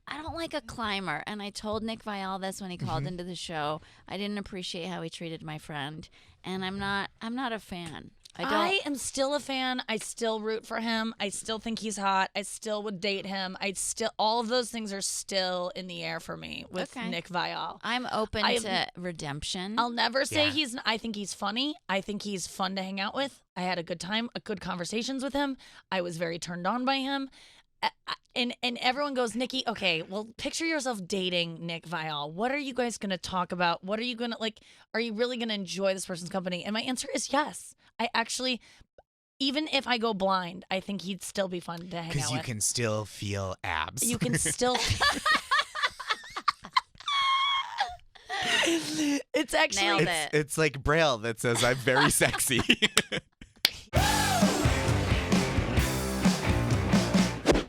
I don't like a climber, and I told Nick Viall this when he called into the show. I didn't appreciate how he treated my friend, and I'm not a fan. I am still a fan. I still root for him. I still think he's hot. I still would date him. All of those things are still in the air for me with Nick Viall. I'm open to redemption. I'll never say I think he's funny. I think he's fun to hang out with. I had a good time, good conversations with him. I was very turned on by him. And everyone goes, Nikki, okay, well, picture yourself dating Nick Viall. What are you guys going to talk about? What are you going to, are you really going to enjoy this person's company? And my answer is yes. I actually, even if I go blind, I think he'd still be fun to hang out with. Because you can still feel abs. You can still It's actually... Nailed it. It's like Braille that says, I'm very sexy.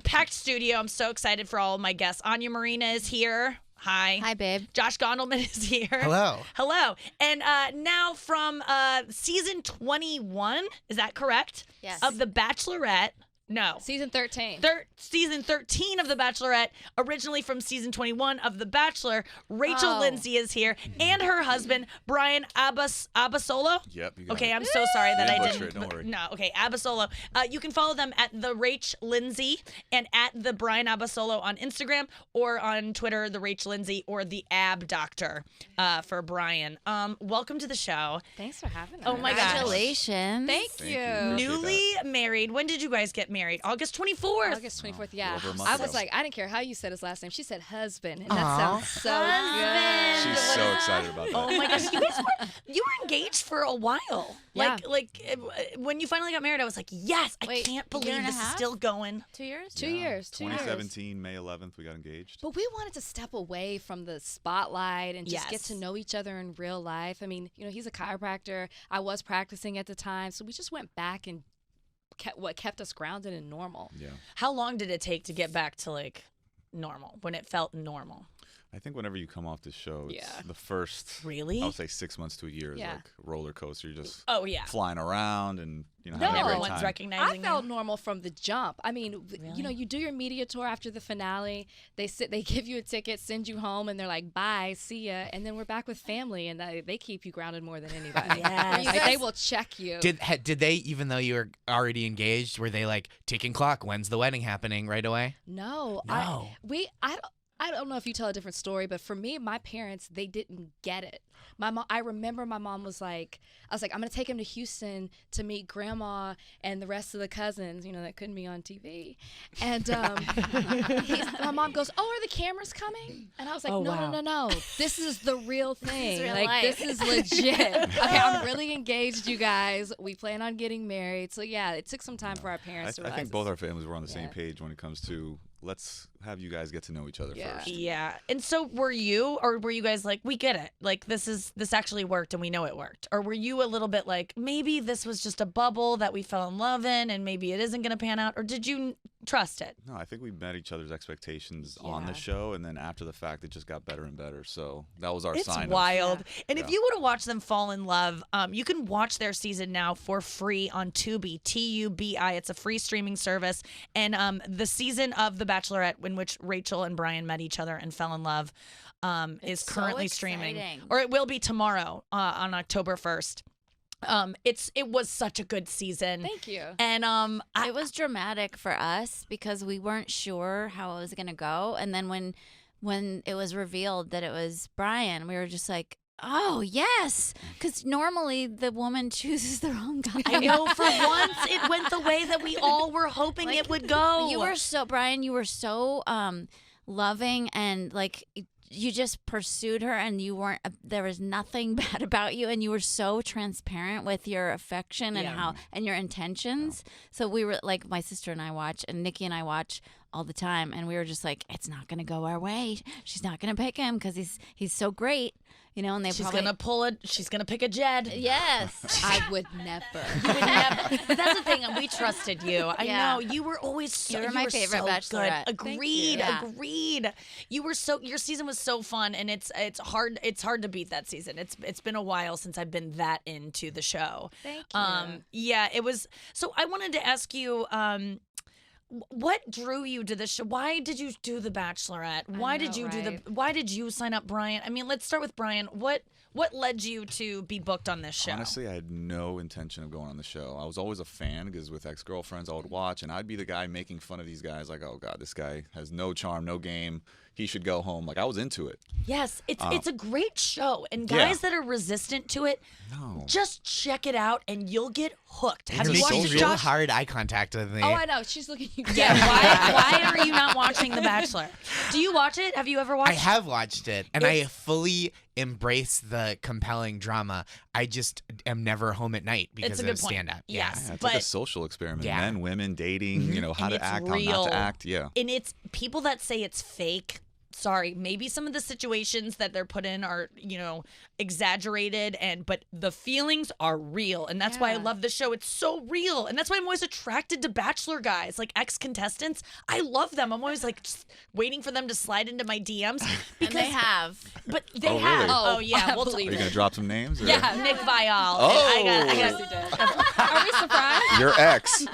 Packed studio. I'm so excited for all of my guests. Anya Marina is here. Hi. Hi, babe. Josh Gondelman is here. Hello. Hello. And now from season 21, is that correct? Yes. Of The Bachelorette. No. Season 13. Season 13 of The Bachelorette, originally from season 21 of The Bachelor. Rachel Lindsay is here, and her husband, Bryan Abasolo. Yep. You got Okay, it. I'm so sorry that I butcher didn't. it, don't worry. No, okay, Abasolo. You can follow them at the Rach Lindsay and at the Bryan Abasolo on Instagram, or on Twitter, the Rach Lindsay, or the Ab Doctor for Brian. Welcome to the show. Thanks for having us. Oh my gosh. Congratulations. Thank you. Appreciate Newly married. When did you guys get married? August 24th. August 24th, yeah. over a month I was ago. like, I didn't care how you said his last name. She said husband, and that sounds so good. She's so excited about that. Oh my gosh, you were engaged for a while. Yeah. When you finally got married, I was like, yes, I Wait, can't year believe and a this is half? still going. 2 years? 2 years. 2 years. 2017, May 11th, we got engaged. But we wanted to step away from the spotlight and just get Yes. to know each other in real life. I mean, he's a chiropractor. I was practicing at the time, so we just went back and kept us grounded and normal. Yeah. How long did it take to get back to normal, when it felt normal? I think whenever you come off the show, it's Yeah. the first, Really? I would say 6 months to a year is Yeah. like roller coaster. You're just Oh, yeah. flying around and having No. a great Everyone's time. I recognizing felt you. normal from the jump. I mean, you do your media tour after the finale. They give you a ticket, send you home, and they're like, "Bye, see ya." And then we're back with family, and they keep you grounded more than anybody. Yes. Like, they will check you. Did they, even though you were already engaged, were they like, ticking clock, when's the wedding happening right away? No. No. I don't know if you tell a different story, but for me, my parents, they didn't get it. I remember my mom was like, I'm going to take him to Houston to meet grandma and the rest of the cousins, that couldn't be on TV. And my mom goes, "Oh, are the cameras coming?" And I was like, Oh, no, wow. no. This is the real thing. real This life. is legit. Okay, I'm really engaged, you guys. We plan on getting married. So yeah, it took some time for our parents to I realize think both our families were on the same Yeah. page when it comes to let's have you guys get to know each other Yeah. first. Yeah. And so were you guys like, we get it, like this actually worked and we know it worked? Or were you a little bit like, maybe this was just a bubble that we fell in love in and maybe it isn't going to pan out? Or did you trust it? No, I think we met each other's expectations on the Yeah. show, and then after the fact, it just got better and better. So that was our It's sign. wild. Yeah. And if you want to watch them fall in love, you can watch their season now for free on Tubi, Tubi. It's a free streaming service. And the season of The Bachelorette in which Rachel and Bryan met each other and fell in love is so currently streaming. exciting. Or it will be tomorrow on October 1st. It was such a good season. Thank you. And It was dramatic for us because we weren't sure how it was going to go. And then when it was revealed that it was Bryan, we were just like, oh, yes. Because normally the woman chooses their own guy. I know for once it went the way that we all were hoping it would go. You were so, Bryan, you were so loving and you just pursued her and you weren't, there was nothing bad about you and you were so transparent with your affection and and your intentions. So we were like, my sister and I watch and Nikki and I watch all the time and we were just like, it's not going to go our way. She's not going to pick him because he's so great, and She's gonna pick a Jed. Yes. I would never. But that's the thing. We trusted you. I Yeah. know you were always so. You were my favorite so Bachelorette. Good. Thank Agreed. you. Yeah. Agreed. You were so. Your season was so fun, and it's hard. It's hard to beat that season. It's been a while since I've been that into the show. Thank you. Yeah. It was. So I wanted to ask you. What drew you to this show? Why did you do The Bachelorette? Why did you Why did you sign up, Bryan? I mean, let's start with Bryan. What led you to be booked on this show? Honestly, I had no intention of going on the show. I was always a fan because with ex-girlfriends, I would watch, and I'd be the guy making fun of these guys. Like, oh God, this guy has no charm, no game. He should go home. Like, I was into it. Yes, it's a great show, and guys that are resistant to it, just check it out, and you'll get hooked. And Have you're you watched making it, real Josh? hard eye contact with me. Oh, I know. She's looking at you. Yeah, why are you not watching The Bachelor? Do you watch it? Have you ever watched I have watched it, and I fully embrace the compelling drama. I just am never home at night because It's a good of point. stand-up. Yes. Yeah, it's But- like a social experiment. Yeah. Men, women, dating, how And to it's act, how real. not to act. Yeah. And it's people that say it's fake. Sorry, maybe some of the situations that they're put in are, exaggerated, but the feelings are real, and that's why I love the show. It's so real, and that's why I'm always attracted to Bachelor guys, like ex-contestants. I love them. I'm always like just waiting for them to slide into my DMs And because they have. But they Oh, have. really? Oh yeah, I we'll believe Are you it. gonna drop some names? Or? yeah, Nick Vial. Oh. I got. Yes, you did. Are we surprised? Your ex.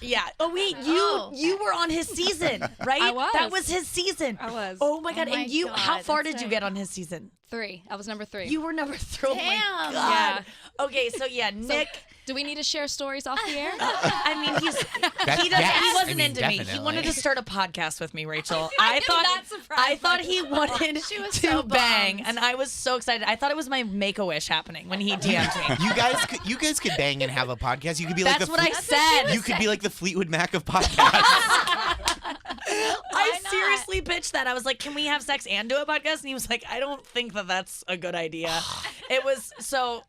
Yeah. Oh wait, Oh. you were on his season, right? I was. That was his season. I was. Oh my god! my And you, how God, far that's did you right. get on his season? 3. I was number 3. You were number 3. Oh my Damn. god. Yeah. Okay, so yeah, Nick. Do we need to share stories off the air? I mean, he yes. wasn't I mean, into me. He definitely. wanted to start a podcast with me, Rachel. I am not surprised I by thought this he at all. wanted She was to so bang, bummed. and I was so excited. I thought it was my Make-A-Wish happening when he DM'd me. You guys could bang and have a podcast. You could be like That's the what I said. You could be like the Fleetwood Mac of podcasts. I not? seriously pitched that. I was like, "Can we have sex and do a podcast?" And he was like, "I don't think that's a good idea." It was so.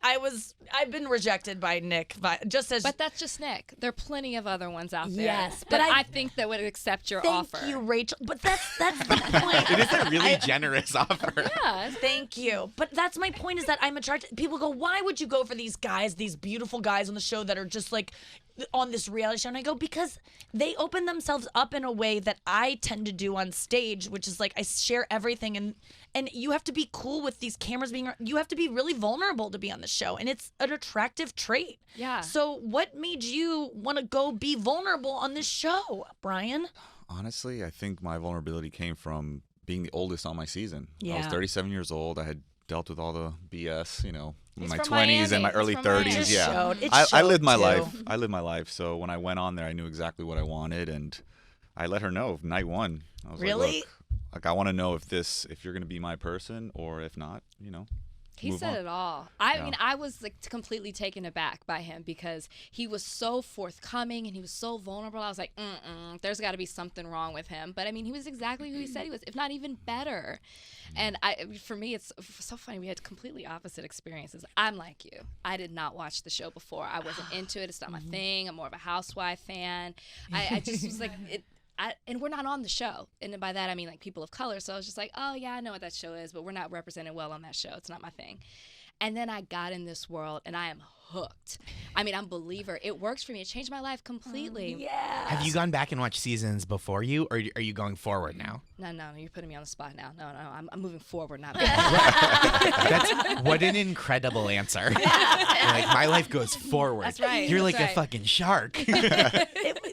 I've been rejected by Nick, just as. But that's just Nick. There are plenty of other ones out there. Yes, that but I think that would accept your Thank offer. you, Rachel. But that's the point. It is a really generous offer. Yeah. Thank you. But that's my point is that I'm attracted. People go, why would you go for these guys, these beautiful guys on the show that are just like on this reality show? And I go, because they open themselves up in a way that I tend to do on stage, which is like I share everything. And you have to be cool with these cameras being, you have to be really vulnerable to be on the show. And it's an attractive trait. Yeah. So what made you want to go be vulnerable on this show, Bryan? Honestly, I think my vulnerability came from being the oldest on my season. I was Yeah. 37 years old. I had dealt with all the BS, in He's my from 20s and my Miami. early He's from Miami. 30s. Just Yeah. showed. It I lived showed, my too. life. I lived my life. So when I went on there, I knew exactly what I wanted, and I let her know night one. I was Really? like, I want to know if you're going to be my person, or if not, He move said on. it all. I Yeah. mean, I was like completely taken aback by him because he was so forthcoming and he was so vulnerable. I was like, there's got to be something wrong with him. But I mean, he was exactly who he said he was, if not even better. And for me, it's so funny. We had completely opposite experiences. I'm like you. I did not watch the show before. I wasn't into it. It's not my thing. I'm more of a housewife fan. I just was like, and we're not on the show. And by that, I mean like people of color. So I was just like, oh, yeah, I know what that show is, but we're not represented well on that show. It's not my thing. And then I got in this world and I am hooked. I mean, I'm a believer. It works for me. It changed my life completely. Yeah. Have you gone back and watched seasons before you, or are you going forward now? No, you're putting me on the spot now. No, I'm moving forward, not back. What an incredible answer. You're like, my life goes forward. That's right. You're That's like a right. fucking shark.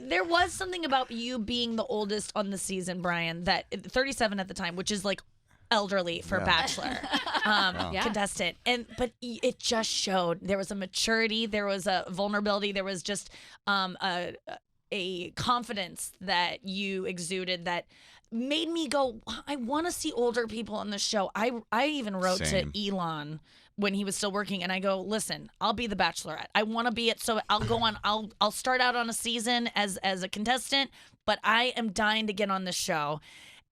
There was something about you being the oldest on the season, Bryan, that 37 at the time, which is like elderly for Yeah. Bachelor Yeah. contestant, but it just showed there was a maturity, there was a vulnerability, there was just a confidence that you exuded that made me go, I want to see older people on the show. I even wrote Same. to Elon when he was still working, and I go, listen, I'll be the Bachelorette. I want to be it, so I'll go on. I'll start out on a season as a contestant, but I am dying to get on this show.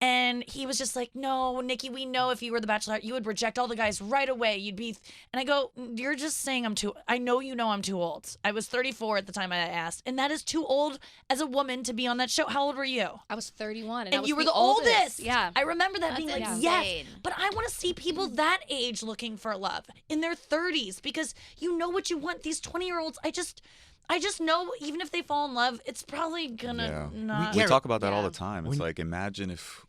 And he was just like, no, Nikki, we know if you were the Bachelorette, you would reject all the guys right away. You'd be, and I go, you're just saying I know I'm too old. I was 34 at the time I asked, and that is too old as a woman to be on that show. How old were you? I was 31 and I And was you were the oldest. Yeah. I remember that That's being like, insane. yes. But I want to see people that age looking for love in their 30s because you know what you want. These 20-year-olds, I just know even if they fall in love, it's probably gonna not. We Yeah. talk about that all Yeah. the time. It's like, imagine if,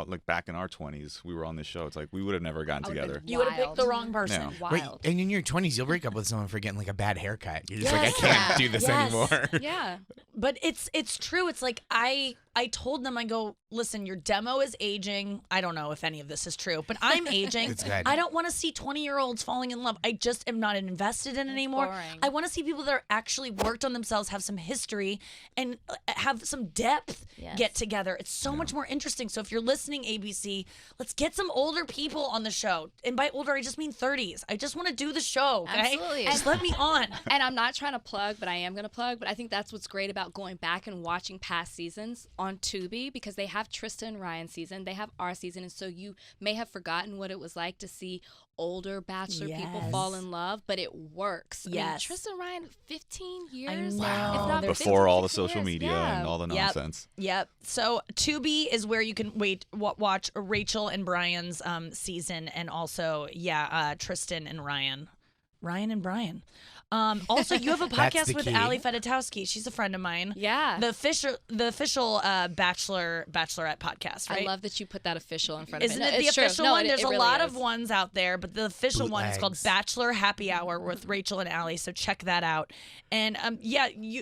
like back in our 20s, we were on this show. It's like we would have never gotten I would've together. been You would have picked the Wild. wrong person. Yeah. Wild. Right, and in your 20s, you'll break up with someone for getting like a bad haircut. You're just like, I Yes. can't do this Yes. anymore. Yeah. But it's true. It's like I told them, I go, listen, your demo is aging. I don't know if any of this is true, but I'm aging. It's good. I don't want to see 20-year-olds falling in love. I just am not invested in it anymore. boring. I want to see people that are actually worked on themselves, have some history, and have some depth Yes. get together. It's so much more interesting. So if you're listening, ABC, let's get some older people on the show. And by older, I just mean 30s. I just want to do the show. Okay? Absolutely. Just let me on. And I'm not trying to plug, but I am going to plug. But I think that's what's great about going back and watching past seasons on Tubi, because they have Tristan and Ryan's season, they have our season, and so you may have forgotten what it was like to see older Bachelor people fall in love, but it works. I mean, Yes. Tristan and Ryan, 15 I years. know. If not They're 15, Before all the 16 social years. media Yeah. and all the Yep. nonsense. Yep. So Tubi is where you can watch Rachel and Brian's season, and also Tristan and Ryan. Ryan and Brian. Also, you have a That's podcast the with key. Ali Fedotowsky. She's a friend of mine. Yeah. The official Bachelorette podcast, right? I love that you put that official in front of Isn't it. No, it the it's true. official No, one? it There's a really lot is. of ones out there, but the official one is called Bootlegs. Bachelor Happy Hour with Rachel and Ali. So check that out. And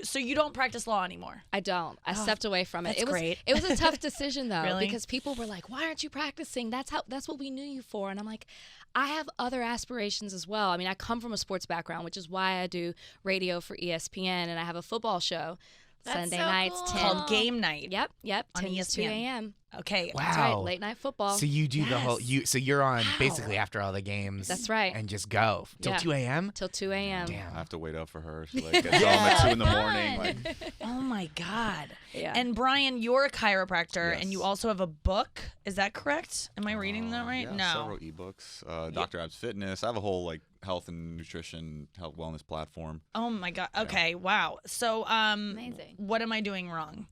so you don't practice law anymore. I don't. I stepped away from it. that's It was great. It was a tough decision though, Really? because people were like, "Why aren't you practicing? That's what we knew you for." And I'm like, I have other aspirations as well. I mean, I come from a sports background, which is why I do radio for ESPN, and I have a football show That's Sunday so nights, cool. 10. Called Game Night. Yep, On 10 to 2 ESPN. a.m. Okay. Wow. That's right, late night football. So you do the whole so you're on Wow. basically after all the games. That's right. And just go till Yeah. 2 a.m. Till 2 a.m. Damn. I have to wait up for her. She like gets home at 2 in the morning. Like, Oh my God. Yeah. And Brian, you're a chiropractor, and Yes. you also have a book. Is that correct? Am I reading that right? Yeah, No. several ebooks. Dr. Ab's Fitness. I have a whole like health and nutrition, health wellness platform. Oh my God. Okay. Wow. So, Amazing. what am I doing wrong?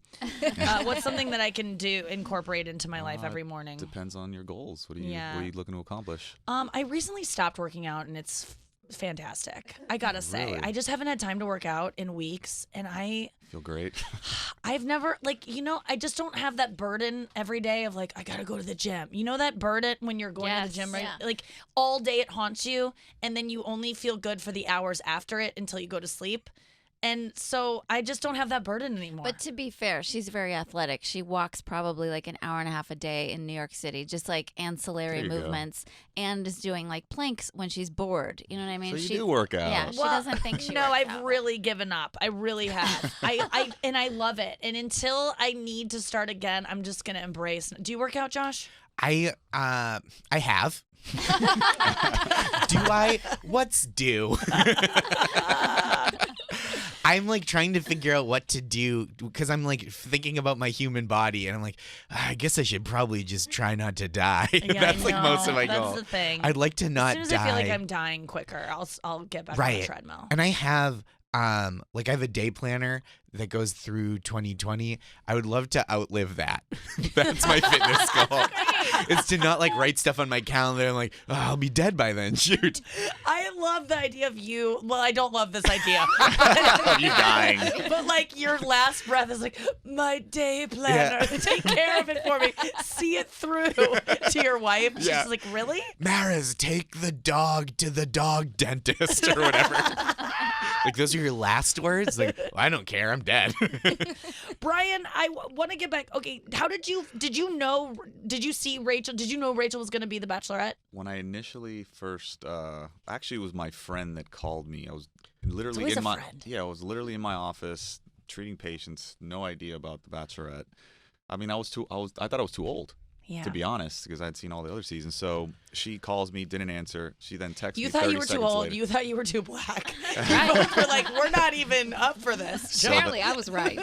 What's something that I can incorporate into my life every morning? Depends on your goals. What are Yeah. you looking to accomplish? I recently stopped working out, and it's fantastic. I gotta say, Really? I just haven't had time to work out in weeks, and Feel great. I've never I just don't have that burden every day of like I gotta go to the gym. You know that burden when you're going to the Yes. gym, right? Yeah. Like all day it haunts you, and then you only feel good for the hours after it until you go to sleep. And so I just don't have that burden anymore. But to be fair, she's very athletic. She walks probably like an hour and a half a day in New York City, just like ancillary There you go. movements, and is doing like planks when she's bored. You know what I mean? So you she, do work out. Yeah, she doesn't think she No, works I've out. really given up. I really have. I love it. And until I need to start again, I'm just gonna embrace. Do you work out, Josh? I have. Do I? What's due? I'm like trying to figure out what to do because I'm like thinking about my human body and I'm like, I guess I should probably just try not to die. Yeah, That's I like most of know. my That's goal. the thing. I'd like to not as soon as die. I feel like I'm dying quicker, I'll get back on the Right. treadmill. And I have I have a day planner that goes through 2020. I would love to outlive that. That's my fitness goal. It's to not like write stuff on my calendar and like, oh, I'll be dead by then. Shoot. I love the idea of you. Well, I don't love this idea. You dying. But like your last breath is like, my day planner. Yeah. Take care of it for me. See it through to your wife. She's Yeah. like, really? Maris, take the dog to the dog dentist or whatever. Like those are your last words? Like, well, I don't care. I'm dead. Brian, I want to get back. Okay, how did you see Rachel? Did you know Rachel was going to be the Bachelorette? When I initially first, actually, it was my friend that called me. I was literally always in a my friend. I was literally in my office treating patients. No idea about the Bachelorette. I mean, I thought I was too old. Yeah. To be honest, because I'd seen all the other seasons. So she calls me, didn't answer. She then texts me You thought 30 you were too seconds old. later. You thought you were too black. You both were like, we're not even up for this. Apparently, I was right.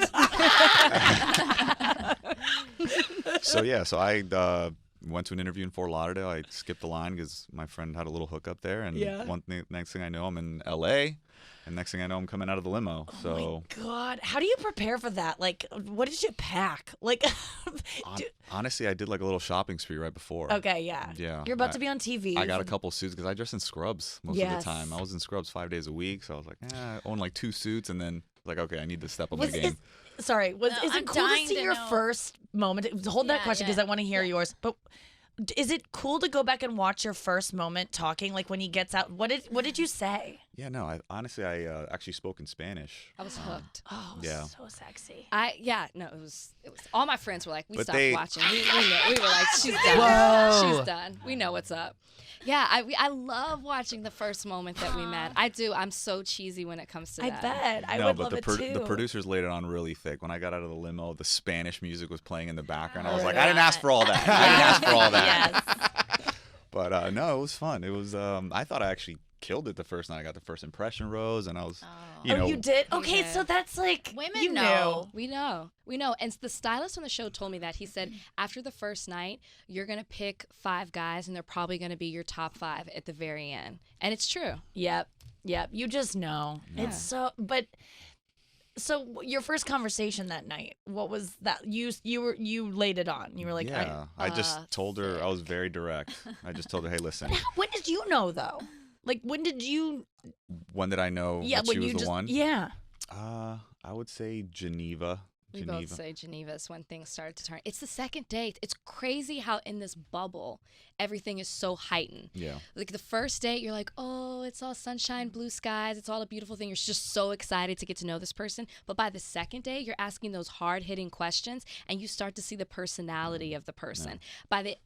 So I went to an interview in Fort Lauderdale. I skipped the line because my friend had a little hookup there. And Yeah. next thing I know, I'm in L.A. And next thing I know, I'm coming out of the limo. So Oh my God, how do you prepare for that? Like, what did you pack? Like, honestly, I did like a little shopping spree right before. okay, yeah. Yeah. You're about to be on TV. I got a couple suits because I dress in scrubs most of Yes. the time. I was in scrubs 5 days a week. So I was like, I own like 2 suits. And then like, okay, I need to step up my Was game. Sorry, No, is I'm it cool to dying see to your know. first moment? Hold that Yeah, question because yeah. I want to hear yours. But is it cool to go back and watch your first moment talking? Like when he gets out, what did you say? Yeah, no. I honestly actually spoke in Spanish. I was hooked. Oh, Yeah. so sexy. It was all my friends were like, we But stopped they- watching. We were like, she's done. Whoa. She's done. We know what's up. Yeah, I love watching the first moment that we met. I do. I'm so cheesy when it comes to I that. bet. I no, would but love the it too. the producers laid it on really thick. When I got out of the limo, the Spanish music was playing in the background. I was Oh, like, I didn't ask for all that. I didn't ask for all that. Yes. But no, it was fun. It was. I thought I actually killed it the first night. I got the first impression rose, and I was, you know, you did? Okay, did. so that's like Women you know. We know. And the stylist on the show told me that. He said, after the first night, you're going to pick 5 guys, and they're probably going to be your top 5 at the very end. And it's true. Yep. You just know. It's so. But so your first conversation that night, what was that? You laid it on. You were like, yeah. I just told her. I was very direct. I just told her, hey, listen. when did you know though? Like when did you? When did I know Yeah, that when she was you the just. one? Yeah. I would say Geneva. We both say Geneva is when things started to turn. It's the second date. It's crazy how in this bubble, everything is so heightened. Yeah. Like the first date, you're like, oh, it's all sunshine, blue skies. It's all a beautiful thing. You're just so excited to get to know this person. But by the second date, you're asking those hard-hitting questions, and you start to see the personality of the person.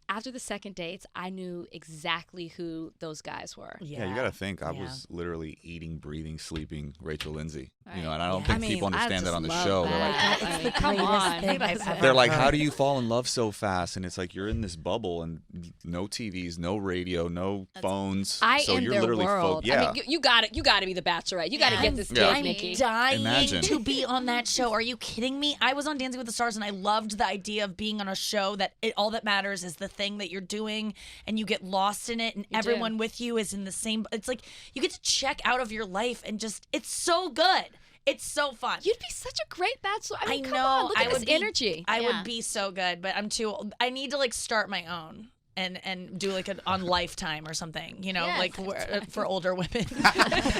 After the second dates, I knew exactly who those guys were. Yeah, you got to think. I Yeah. was literally eating, breathing, sleeping Rachel Lindsay. Right. You know, and I don't I think mean, people I understand that just on the love show. that. It's the come greatest on. thing I've ever They're like, heard. how do you fall in love so fast? And it's like you're in this bubble and no TVs, no radio, no phones. so am you're their literally world. yeah. I mean, you got to be the Bachelorette. You got to get this gig, Yeah. I'm Nikki. dying Imagine. to be on that show. Are you kidding me? I was on Dancing with the Stars and I loved the idea of being on a show that all that matters is the thing that you're doing and you get lost in it and everyone with you is in the same. It's like you get to check out of your life and just, it's so good. It's so fun. You'd be such a great Bachelor. I mean, I come know. on, look I at would this be- energy. I Yeah. would be so good, but I'm too old. I need to like start my own and do like on Lifetime or something, you know, Yes, like for older women.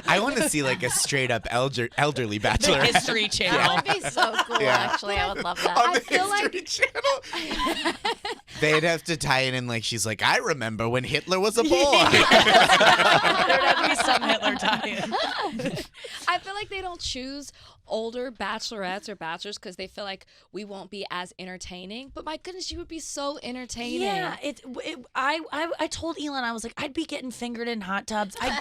I want to see like a straight up elderly The bachelor. History Channel. That would be so cool, Yeah. actually. I would love that. On the feel like- History Channel. They'd have to tie it in like she's like, I remember when Hitler was a boy. There'd have to be some Hitler tie-in. I feel like they don't choose older bachelorettes or bachelors because they feel like we won't be as entertaining. But my goodness, you would be so entertaining. Yeah, I told Elon, I was like, I'd be getting fingered in hot tubs. I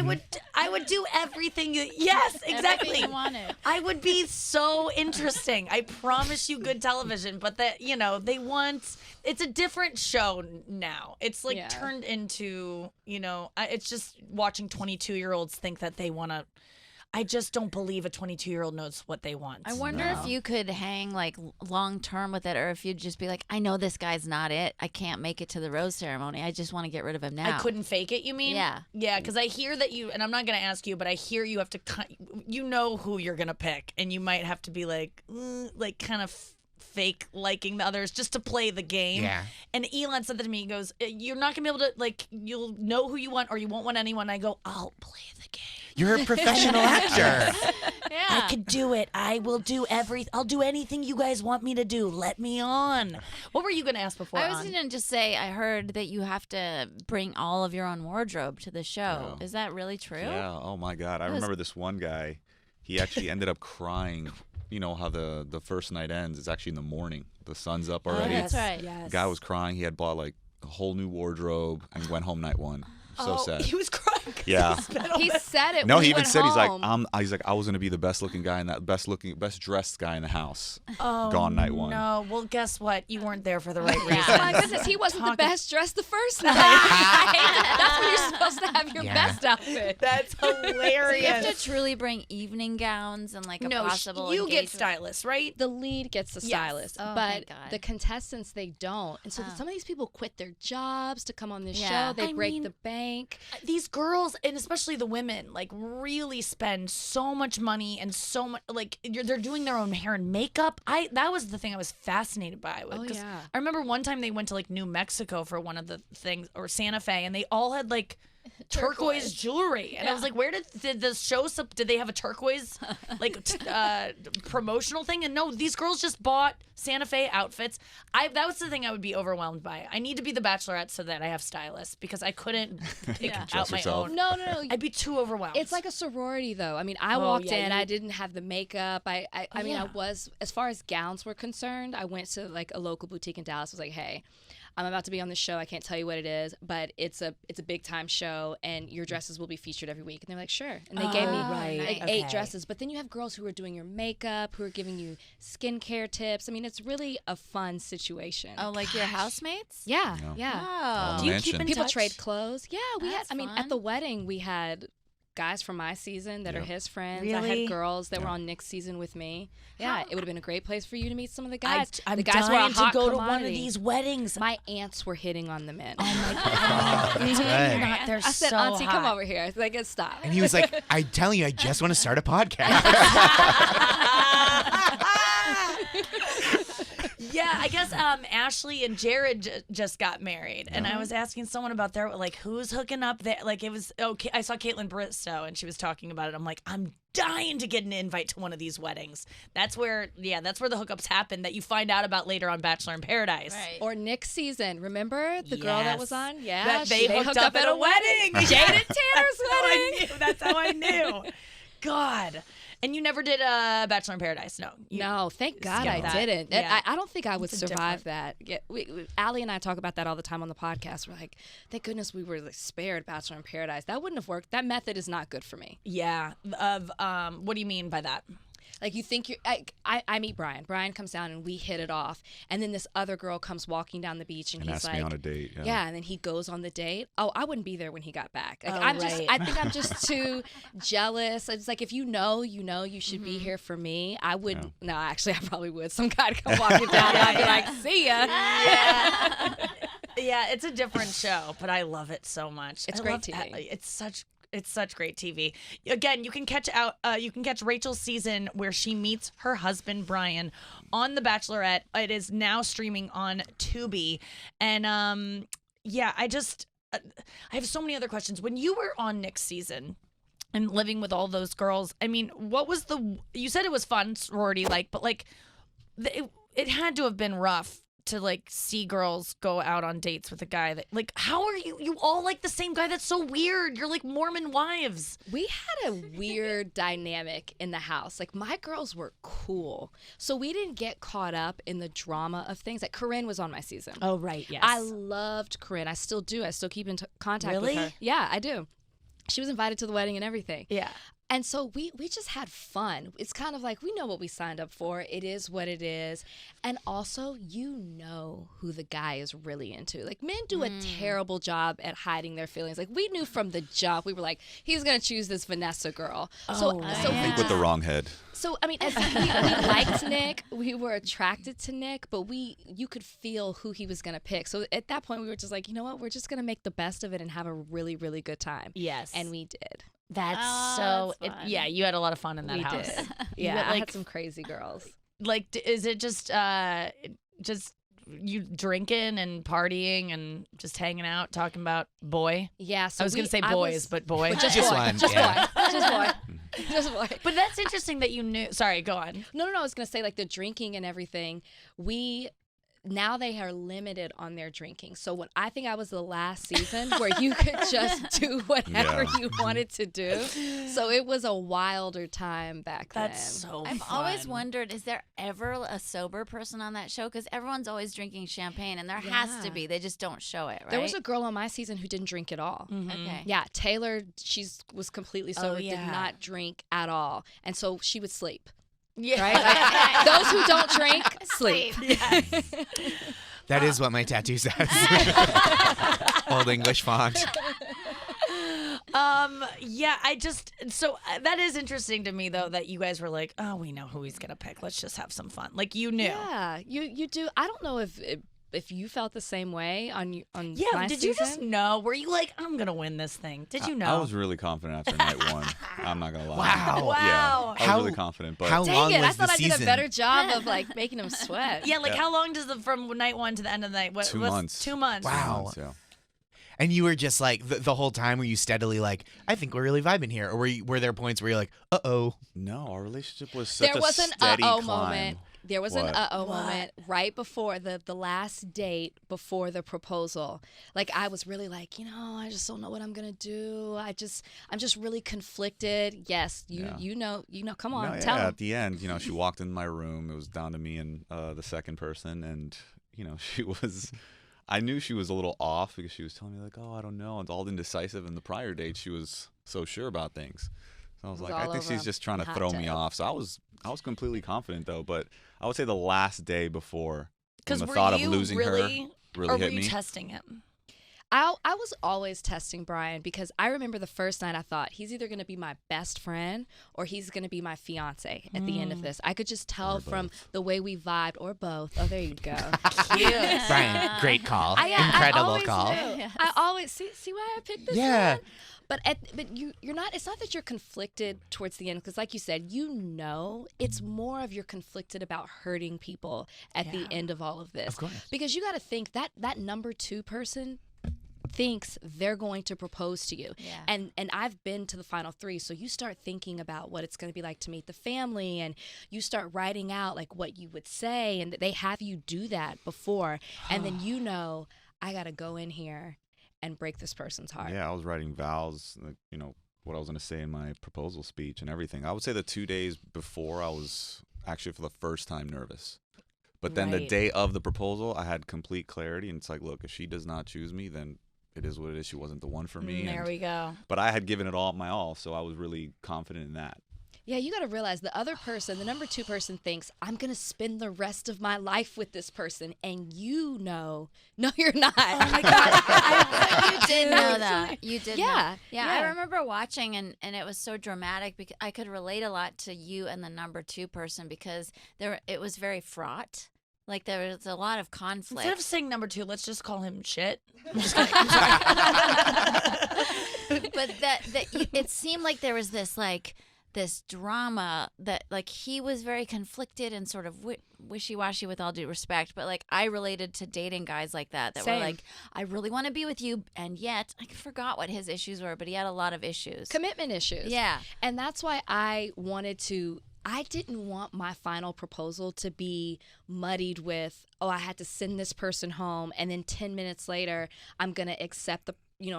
would do everything. Yes, exactly. Everything you wanted. I would be so interesting. I promise you, good television. But that it's a different show now. It's like Yeah. turned into it's just watching 22-year-olds think that they want to. I just don't believe a 22-year-old knows what they want. I wonder if you could hang like long term with it, or if you'd just be like, I know this guy's not it. I can't make it to the rose ceremony. I just want to get rid of him now. I couldn't fake it, you mean? Yeah. Yeah, because I hear that and I'm not going to ask you, but I hear you have to, you know who you're going to pick, and you might have to be like kind of fake liking the others just to play the game. Yeah. And Elon said that to me. He goes, you're not going to be able to, like, you'll know who you want or you won't want anyone. I go, I'll play the game. You're a professional actor. Yeah. I could do it. I will do I'll do anything you guys want me to do. Let me on. What were you going to ask before I was on? going to just say, I heard that you have to bring all of your own wardrobe to the show. Yeah. Is that really true? Yeah. Oh my God. I remember this one guy. He actually ended up crying. You know how the first night ends. It's actually in the morning. The sun's up already. That's right. Yes. Guy was crying. He had bought like a whole new wardrobe and went home night one. So sad. He was crying. 'cause Yeah. spent all He that- said it. No, when he he even went said home. he's like I was gonna be the best looking guy in that best dressed guy in the house. Oh, Gone night one. No, well, guess what? You weren't there for the right Yeah. reasons. Oh my goodness, he wasn't the best dressed the first night. That's when you're supposed to have your Yeah. best outfit. That's So you hilarious. have to truly bring evening gowns and like a no, possible you get engagement. stylists, right? The lead gets the Yes. stylist, Oh, but thank God. the contestants they don't. And so Oh. some of these people quit their jobs to come on this Yeah. show. They I break mean, the bank. These girls, and especially the women, like really spend so much money and so much. Like they're doing their own hair and makeup. That was the thing I was fascinated by. Oh, 'cause yeah. I remember one time they went to like New Mexico for one of the things, or Santa Fe, and they all had like turquoise jewelry, and I was like, where did the show? Did they have a turquoise like promotional thing? And no, these girls just bought Santa Fe outfits. That was the thing I would be overwhelmed by. I need to be the Bachelorette so that I have stylists because I couldn't pick out my yourself. own. No. I'd be too overwhelmed. It's like a sorority, though. I mean, I walked in, I didn't have the makeup. I mean, I was, as far as gowns were concerned, I went to like a local boutique in Dallas. I was like, hey, I'm about to be on the show. I can't tell you what it is, but it's a big time show, and your dresses will be featured every week. And they're like, sure. And they gave me like 8 dresses. But then you have girls who are doing your makeup, who are giving you skincare tips. I mean, it's really a fun situation. Oh, like your housemates? Yeah. Oh. Do you keep in People touch? trade clothes. Yeah, we had. That's I mean, fun. at the wedding, we had guys from my season that are his friends. I Really? had girls that were on Nick's season with me. Yeah, it would have been a great place for you to meet some of the guys. I'm the guys were a dying hot to go to one of commodity. these weddings. My aunts were hitting on the men. Oh my god, That's good. they're I said, so Auntie, come hot. over here. Like, stop. And he was like, I'm telling you, I just want to start a podcast. Yeah, I guess Ashley and Jared just got married, and I was asking someone about their like who's hooking up there. Like it was okay. I saw Caitlin Bristow, and she was talking about it. I'm like, I'm dying to get an invite to one of these weddings. That's where the hookups happen that you find out about later on Bachelor in Paradise. Right. Or Nick's season. Remember the girl that was on? Yeah, That they hooked up at a wedding. Jade and Tanner's wedding. That's how I knew. God. And you never did Bachelor in Paradise, no? No, thank God I that. didn't. Yeah. I don't think I would It's a survive that. Yeah, Allie and I talk about that all the time on the podcast. We're like, thank goodness we were like, spared Bachelor in Paradise. That wouldn't have worked. That method is not good for me. Yeah. What do you mean by that? Like you think you're, I meet Brian. Brian comes down and we hit it off. And then this other girl comes walking down the beach and he's asked like, me on a date. yeah, and then he goes on the date. Oh, I wouldn't be there when he got back. Like, Oh, I think I'm just too jealous. It's like if you know, you should be here for me. I would. No, actually, I probably would. Some guy would come walking down and I'd be like, see ya. Yeah, it's a different show, but I love it so much. It's I great love- TV. It's such great TV. Again, you can catch Rachel's season where she meets her husband Brian on The Bachelorette. It is now streaming on Tubi, and I have so many other questions. When you were on Nick's season and living with all those girls, I mean, what was you said it was fun, sorority like, but like it had to have been rough to like see girls go out on dates with a guy that like, how are you all like the same guy? That's so weird. You're like Mormon wives. We had a weird dynamic in the house. Like my girls were cool, so we didn't get caught up in the drama of things. Like Corinne was on my season. Oh right, yes. I loved Corinne. I still do. I still keep in contact with her. Yeah, I do. She was invited to the wedding and everything. Yeah. And so we just had fun. It's kind of like we know what we signed up for. It is what it is. And also, you know who the guy is really into. Like men do a terrible job at hiding their feelings. Like we knew from the jump. We were like, he's going to choose this Vanessa girl. So Think with the wrong head. So I mean, as we liked Nick, we were attracted to Nick, but you could feel who he was gonna pick. So at that point, we were just like, you know what, we're just gonna make the best of it and have a really, really good time. Yes. And we did. That's that's fun. yeah, you had a lot of fun in that We house. did. You Yeah, had, I had some crazy girls. like is it just you drinking and partying and just hanging out talking about boy? Yeah. So I was gonna say boys, but boy. But just Just boy. one, Just yeah. boy. Just boy. Just boy. But that's interesting that you knew. Sorry, go on. No. I was gonna say like the drinking and everything. Now they are limited on their drinking. So when I think I was the last season where you could just do whatever you wanted to do. So it was a wilder time back then. That's so I've fun. always wondered, is there ever a sober person on that show? Because everyone's always drinking champagne, and there has to be. They just don't show it, right? There was a girl on my season who didn't drink at all. Okay. Yeah, Taylor, was completely sober, did yeah. not drink at all. And so she would sleep. Yeah. Right? Like, those who don't drink, sleep. Yes. That is what my tattoo says. Old English font. Yeah, that is interesting to me though that you guys were like, oh, we know who he's gonna pick. Let's just have some fun. Like you knew. Yeah, you do. I don't know if you felt the same way on Yeah, my did season. you just know? Were you like, I'm gonna win this thing? Did you know? I was really confident after night one. I'm not gonna lie. Wow. Wow. Yeah, I How- was really confident. But how Dang long it! was I thought the I did a season? better job of like making them sweat. Yeah, like Yeah. how long does from night one to the end of the night? 2 months. 2 months. Wow. Months, yeah. And you were just like the whole time, were you steadily like, I think we're really vibing here, or were there points where you're like, No, our relationship was such There was a an steady climb. moment. There was an What? moment right before the last date before the proposal. Like I was really like, I just don't know what I'm gonna do. I'm just really conflicted. Yes, you know. Come on, No, tell yeah, him. at the end, she walked in my room. It was down to me and the second person, and she was. I knew she was a little off because she was telling me like, oh, I don't know. It's all indecisive. And the prior date, she was so sure about things. So I was like, I think she's just trying to throw me off. So I was completely confident though. But I would say the last day before, when the thought of losing her really or hit were you me. testing him? I was always testing Bryan because I remember the first night I thought he's either going to be my best friend or he's going to be my fiance at the end of this. I could just tell from the way we vibed, or both. Oh, there you go. Cute. Bryan, great call. I Incredible always call. do. I always see why I picked this Yeah. one? But you're not. It's not that you're conflicted towards the end, because like you said, it's more of you're conflicted about hurting people at the end of all of this. Of course. Because you got to think that number 2 person thinks they're going to propose to you. Yeah. And I've been to the final 3, so you start thinking about what it's going to be like to meet the family, and you start writing out like what you would say, and they have you do that before, and then I got to go in here and break this person's heart. Yeah, I was writing vows, like, what I was going to say in my proposal speech and everything. I would say the 2 days before, I was actually for the first time nervous. But then the Right. day of the proposal, I had complete clarity. And it's like, look, if she does not choose me, then it is what it is. She wasn't the one for me. There we go. But I had given it all my all, so I was really confident in that. Yeah, you got to realize the other person, the number 2 person, thinks, I'm going to spend the rest of my life with this person. And no, you're not. Oh my God. You did know that. You did know. Yeah, Yeah, yeah. I remember watching, and it was so dramatic because I could relate a lot to you and the number 2 person because it was very fraught. Like there was a lot of conflict. Instead of saying number 2, let's just call him shit. I'm just but it seemed like there was this drama that like he was very conflicted and sort of wishy-washy, with all due respect, but like I related to dating guys like that Same. were like, I really want to be with you, and yet I forgot what his issues were, but he had a lot of issues. Commitment issues. Yeah. And that's why I didn't want my final proposal to be muddied with, I had to send this person home, and then 10 minutes later, I'm going to accept a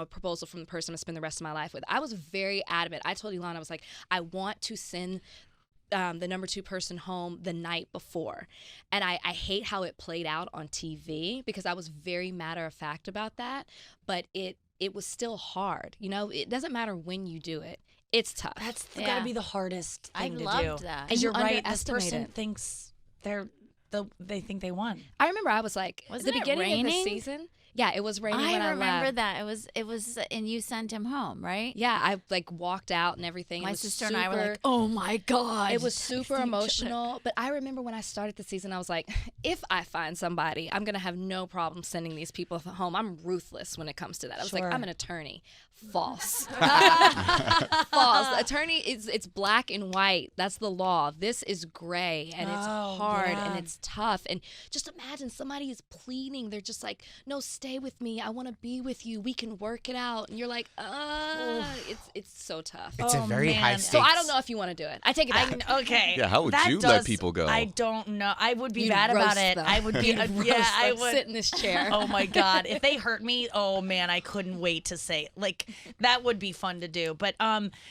proposal from the person to spend the rest of my life with. I was very adamant. I told Elon, I was like, I want to send the number 2 person home the night before. And I hate how it played out on TV because I was very matter of fact about that. But it was still hard. It doesn't matter when you do it. It's tough. That's got Yeah. to be the hardest I thing to loved do. that. And Because you you're right. This underestimate person it. thinks they think they won. I remember I was like, Wasn't the it beginning of the raining? season. Yeah, it was raining when I remember left. that. It was, and you sent him home, right? Yeah, I like walked out and everything. My It was sister and I were super- like, oh my God. It was super emotional, but I remember when I started the season, I was like, if I find somebody, I'm going to have no problem sending these people home. I'm ruthless when it comes to that. I was like, Sure. I'm an attorney. False. False. Attorney, it's black and white. That's the law. This is gray, and it's hard, yeah. and it's tough. And just imagine somebody is pleading. They're just like, no, stay with me. I want to be with you. We can work it out. And you're like, it's so tough. It's a Oh, very man. high So stakes. So I don't know if you want to do it. I take it back. Okay. Yeah, how would That you let people go? I don't know. I would be You'd bad about roast it. them. I would be. You'd Yeah, roast I them. would Sit in this chair. Oh my God! If they hurt me, oh man, I couldn't wait to say like that would be fun to do. But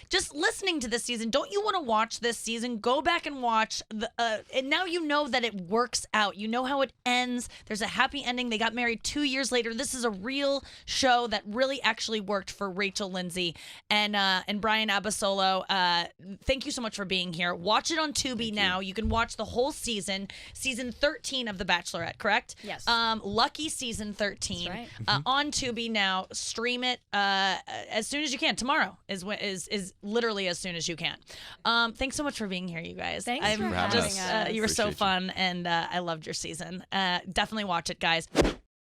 just listening to this season, don't you want to watch this season? Go back and watch the. And now you know that it works out. You know how it ends. There's a happy ending. They got married 2 years later. This is a real show that really actually worked for Rachel Lindsay and Bryan Abasolo. Thank you so much for being here. Watch it on Tubi now. You can watch the whole season 13 of The Bachelorette, correct? Yes. Lucky season 13. That's right. On Tubi now. Stream it as soon as you can. Tomorrow is literally as soon as you can. Thanks so much for being here, you guys. Thanks for having just, us. you were so Appreciate you. fun, and I loved your season. Definitely watch it, guys.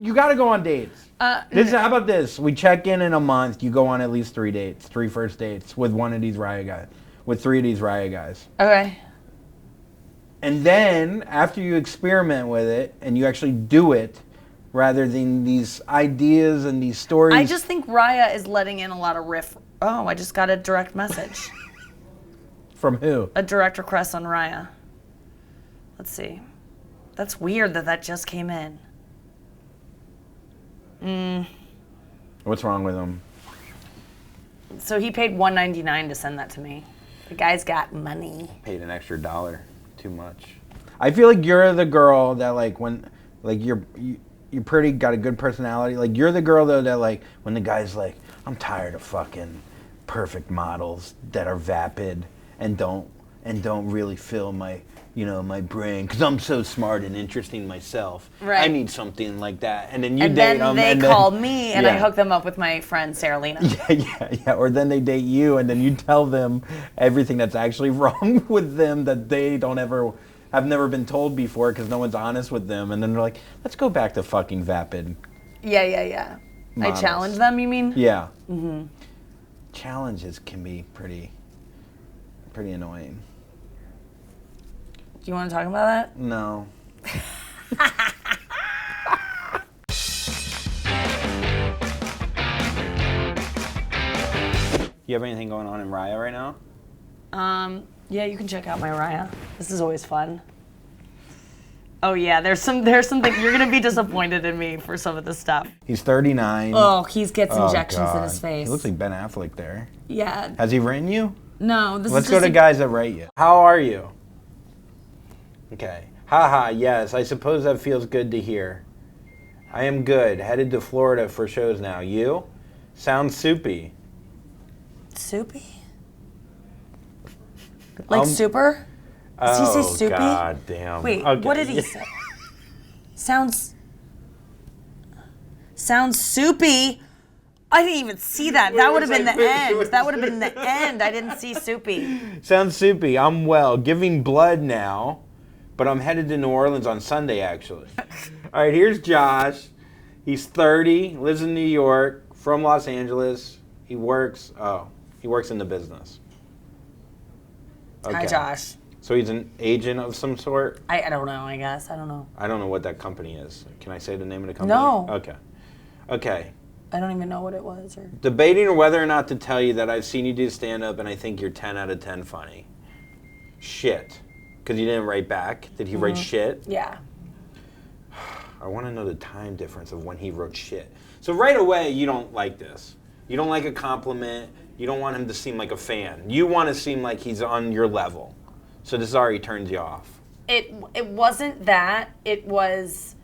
You gotta go on dates. How about this? We check in a month. You go on at least 3 dates, 3 first dates with one of these Raya guys, with 3 of these Raya guys. Okay. And then after you experiment with it and you actually do it, rather than these ideas and these stories. I just think Raya is letting in a lot of riff. Oh, I just got a direct message. From who? A direct request on Raya. Let's see. That's weird that just came in. What's wrong with him? So he paid $1.99 to send that to me. The guy's got money. Paid an extra $1. Too much. I feel like you're the girl that you're pretty, got a good personality. Like you're the girl though that like when the guy's like, I'm tired of fucking perfect models that are vapid and don't really fill my my brain because I'm so smart and interesting myself. Right. I need something like that. And then you and date then them. They and call me and I yeah. hook them up with my friend Sarah Lena. Yeah. Or then they date you and then you tell them everything that's actually wrong with them that they have never been told before because no one's honest with them. And then they're like, let's go back to fucking vapid. Yeah. Models. I challenge them, you mean? Yeah. Mm-hmm. Challenges can be pretty annoying. Do you want to talk about that? No. You have anything going on in Raya right now? Yeah, you can check out my Raya. This is always fun. Oh yeah, there's something you're gonna be disappointed in me for some of this stuff. He's 39. Oh, he gets injections in God. his face. He looks like Ben Affleck there. Yeah. Has he written you? No, Let's go to guys that write you. How are you? Okay. Haha, yes, I suppose that feels good to hear. I am good. Headed to Florida for shows now. You? Sounds soupy. Soupy? Like super? Did he say soupy? God damn. Wait, okay. what did he say? Sounds soupy. I didn't even see that. That would have been the end. That would have been the end. I didn't see soupy. Sounds soupy. I'm well. Giving blood now, but I'm headed to New Orleans on Sunday, actually. All right, here's Josh. He's 30, lives in New York, from Los Angeles. He works in the business. Okay. Hi, Josh. So he's an agent of some sort? I don't know, I guess. I don't know. I don't know what that company is. Can I say the name of the company? No. Okay. I don't even know what it was. Or... Debating whether or not to tell you that I've seen you do stand-up and I think you're 10 out of 10 funny. Shit. Because you didn't write back. Did he write shit? Yeah. I want to know the time difference of when he wrote shit. So right away, you don't like this. You don't like a compliment. You don't want him to seem like a fan. You want to seem like he's on your level. So this already turns you off. It wasn't that. It was...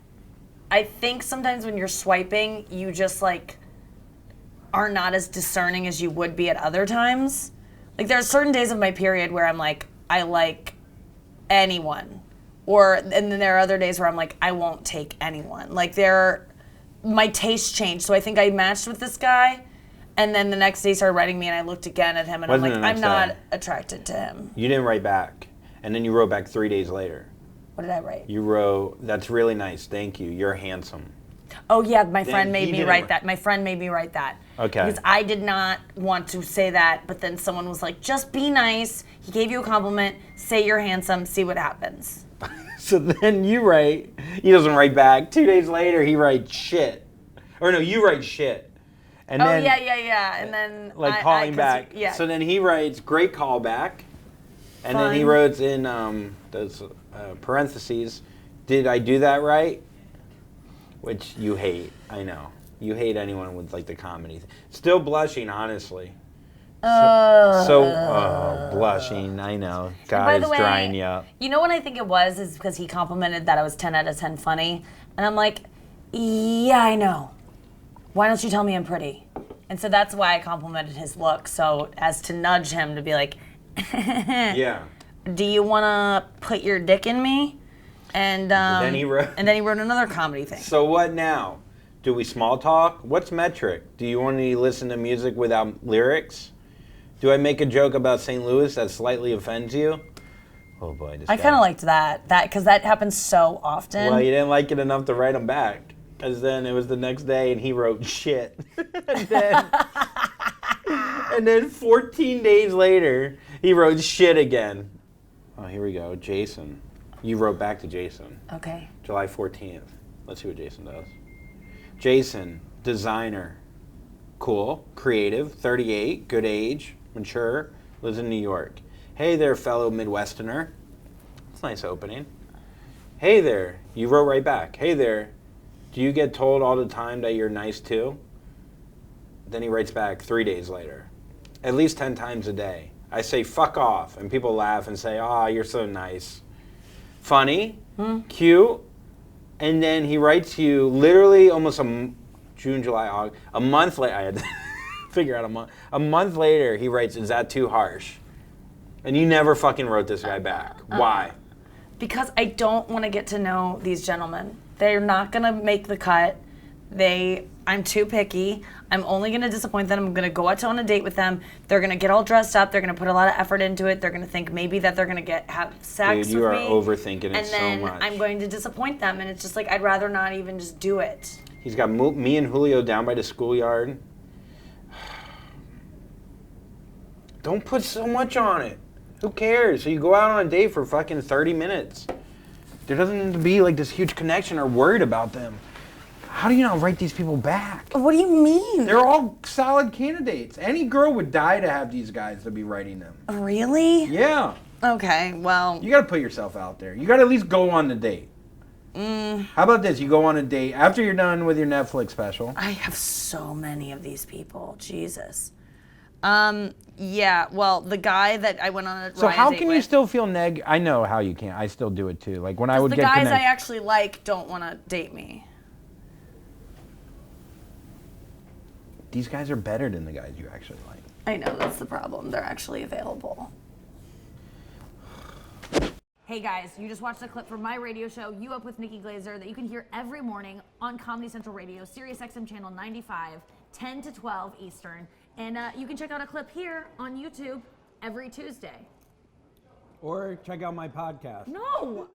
I think sometimes when you're swiping, you just like are not as discerning as you would be at other times. Like there are certain days of my period where I'm like, I like anyone. And then there are other days where I'm like, I won't take anyone. Like my tastes changed. So I think I matched with this guy and then the next day he started writing me and I looked again at him and I'm like, I'm not attracted to him. You didn't write back. And then you wrote back 3 days later. What did I write? You wrote, that's really nice, thank you, you're handsome. Oh yeah, my friend made me write that. My friend made me write that. Okay. Because I did not want to say that, but then someone was like, just be nice. He gave you a compliment, say you're handsome, see what happens. So then you write, he doesn't write back. 2 days later, he writes shit. Or no, you write shit. And then, yeah. And then like calling back. Yeah. So then he writes, great callback. And Fine. then he wrote in those parentheses, did I do that right? Which you hate, I know. You hate anyone with like the comedy. Still blushing, honestly. Blushing, I know. Guys drying you up. You know what I think it was is because he complimented that I was 10 out of 10 funny. And I'm like, yeah, I know. Why don't you tell me I'm pretty? And so that's why I complimented his look. So as to nudge him to be like, yeah. Do you want to put your dick in me? And then he wrote another comedy thing. So what now? Do we small talk? What's metric? Do you want to listen to music without lyrics? Do I make a joke about St. Louis that slightly offends you? Oh boy, I kind of liked that because that happens so often. Well, you didn't like it enough to write him back. Because then it was the next day and he wrote shit. and then 14 days later, he wrote shit again. Oh, here we go. Jason. You wrote back to Jason. Okay. July 14th. Let's see what Jason does. Jason, designer. Cool, creative, 38, good age, mature, lives in New York. Hey there, fellow Midwesterner. That's a nice opening. Hey there, you wrote right back. Hey there, do you get told all the time that you're nice too? Then he writes back 3 days later. At least 10 times a day. I say, fuck off, and people laugh and say, ah, you're so nice. Funny, cute, and then he writes you literally almost June, July, August, a month later, I had to figure out a month. A month later, he writes, is that too harsh? And you never fucking wrote this guy back. Why? Because I don't want to get to know these gentlemen. They're not going to make the cut. I'm too picky. I'm only going to disappoint them. I'm going to go out on a date with them. They're going to get all dressed up. They're going to put a lot of effort into it. They're going to think maybe that they're going to have sex with me. Dude, you are overthinking it so much. And then I'm going to disappoint them. And it's just like, I'd rather not even just do it. He's got me and Julio down by the schoolyard. Don't put so much on it. Who cares? So you go out on a date for fucking 30 minutes. There doesn't need to be like this huge connection or worried about them. How do you not write these people back? What do you mean? They're all solid candidates. Any girl would die to have these guys to be writing them. Really? Yeah. Okay, well. You got to put yourself out there. You got to at least go on the date. How about this? You go on a date after you're done with your Netflix special. I have so many of these people. Jesus. Yeah, well, the guy that I went on a So how date can with, you still feel I know how you can. I still do it too. Like when I would the get guys I actually like don't want to date me. These guys are better than the guys you actually like. I know, that's the problem. They're actually available. Hey guys, you just watched a clip from my radio show, You Up with Nikki Glaser, that you can hear every morning on Comedy Central Radio, SiriusXM channel 95, 10 to 12 Eastern. And you can check out a clip here on YouTube every Tuesday. Or check out my podcast. No!